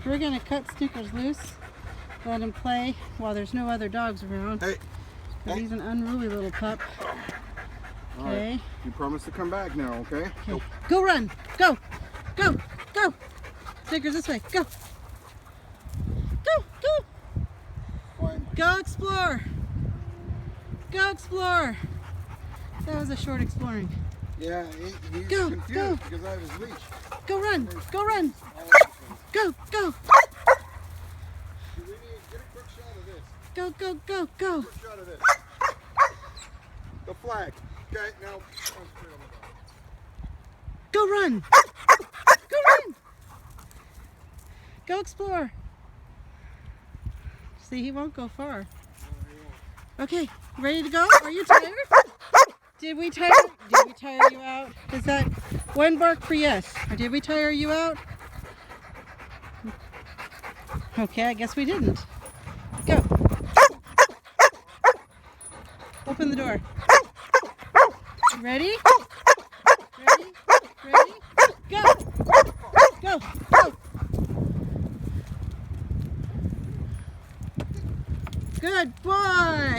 We're going to cut Snickers loose, let him play while there's no other dogs around. Hey. Hey. He's an unruly little pup. Okay. Right. You promise to come back now, okay? Okay. Go run. Go. Go. Go. Snickers, this way. Go. Go. Go. Fine. Go explore. Go explore. That was a short exploring. Yeah, he's Go, confused go. because I have his leash. Go run. Go run. Go. Go. Do we need to get a quick shot of this? Go. Go. Go. Go. Quick shot of this. The flag. Okay, now. Go run. Go run. Go explore. See, he won't go far. Okay, ready to go? Are you tired? Did we tire you out? Is that one bark for yes? Or did we tire you out? Okay, I guess we didn't. Go. Open the door. Ready? Ready? Ready? Go! Go! Go! Good boy!